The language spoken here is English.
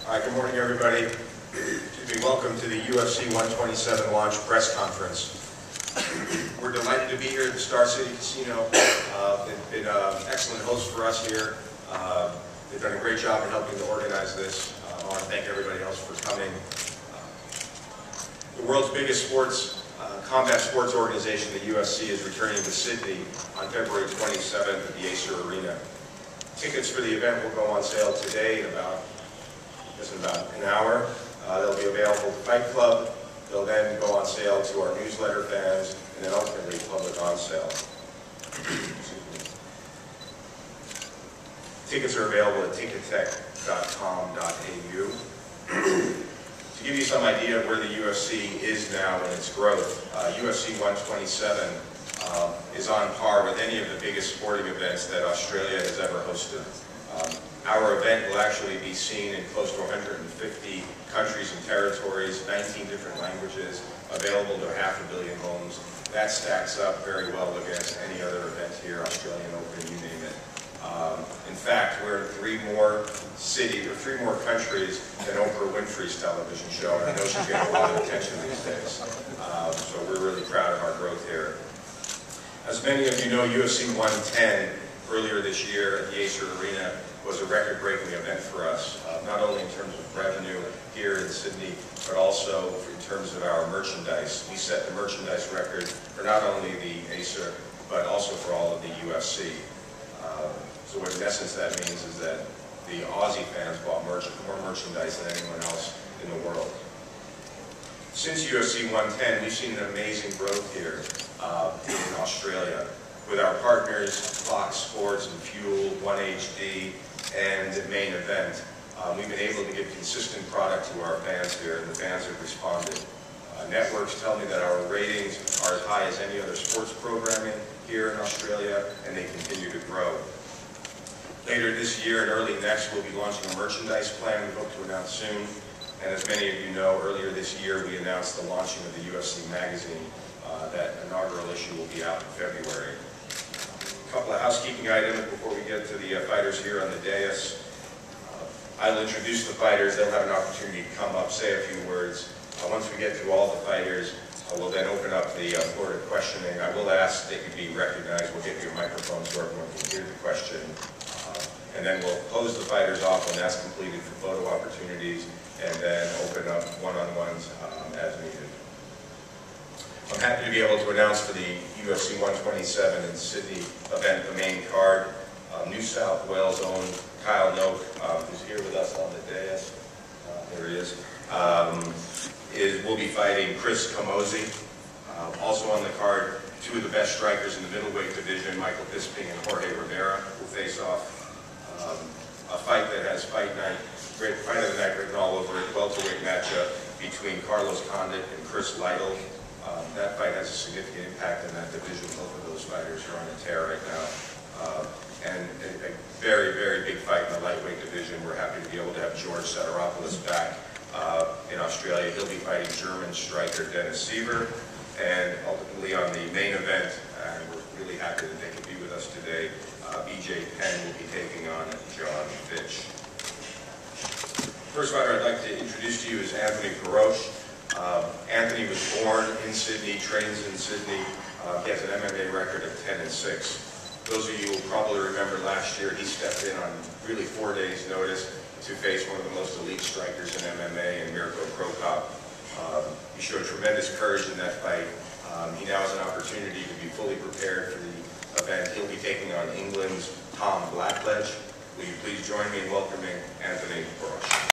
All right, good morning, everybody. Welcome to the UFC 127 launch press conference. We're delighted to be here at the Star City Casino. They've been excellent hosts for us here. They've done a great job in helping to organize this. I want to thank everybody else for coming. The world's biggest combat sports organization, the UFC, is returning to Sydney on February 27th at the Acer Arena. Tickets for the event will go on sale today in about an hour. They'll be available to Fight Club. They'll then go on sale to our newsletter fans, and then ultimately public on sale. Tickets are available at tickettech.com.au. To give you some idea of where the UFC is now in its growth, UFC 127 is on par with any of the biggest sporting events that Australia has ever hosted. Our event will actually be seen in close to 150 countries and territories, 19 different languages, available to 500 million homes. That stacks up very well against any other event here, Australian Open, you name it. In fact, we're in three more countries than Oprah Winfrey's television show, and I know she's getting a lot of attention these days. So we're really proud of our growth here. As many of you know, UFC 110 earlier this year at the Acer Arena was a record-breaking event for us, not only in terms of revenue here in Sydney, but also in terms of our merchandise. We set the merchandise record for not only the Acer, but also for all of the UFC. So what in essence that means is that the Aussie fans bought more merchandise than anyone else in the world. Since UFC 110, we've seen an amazing growth here in Australia with our partners Fox Sports and Fuel, 1HD, and the Main Event. We've been able to give consistent product to our fans here, and the fans have responded. Networks tell me that our ratings are as high as any other sports programming here in Australia, and they continue to grow. Later this year and early next, we'll be launching a merchandise plan we hope to announce soon. And as many of you know, earlier this year we announced the launching of the UFC Magazine. That inaugural issue will be out in February. A couple of housekeeping items before we get to the fighters here on the dais. I'll introduce the fighters. They'll have an opportunity to come up, say a few words. Once we get through all the fighters, we'll then open up the floor to questioning. I will ask that you be recognized. We'll get you a microphone so everyone can hear the question. And then we'll close the fighters off when that's completed for photo opportunities, and then open up one-on-ones as needed. I'm happy to be able to announce for the UFC 127 in Sydney event, the main card, New South Wales own Kyle Noak, who's here with us on the dais. There he is. Will be fighting Chris Camozzi. Also on the card, two of the best strikers in the middleweight division, Michael Bisping and Jorge Rivera, will face off. A fight that has Fight of the Night written all over it, welterweight matchup between Carlos Condit and Chris Lytle. That fight has a significant impact in that division. Both of those fighters are on a tear right now. And a very, very big fight in the lightweight division. We're happy to be able to have George Sataropoulos back in Australia. He'll be fighting German striker Dennis Siever. And ultimately on the main event, and we're really happy that they could be with us today, BJ Penn will be taking on John Fitch. First fighter I'd like to introduce to you is Anthony Perosh. Anthony was born in Sydney, trains in Sydney. He has an MMA record of 10-6. Those of you will probably remember last year he stepped in on really 4 days' notice to face one of the most elite strikers in MMA, in Mirko Krokop. He showed tremendous courage in that fight. He now has an opportunity to be fully prepared for the event. He'll be taking on England's Tom Blackledge. Will you please join me in welcoming Anthony Perosh?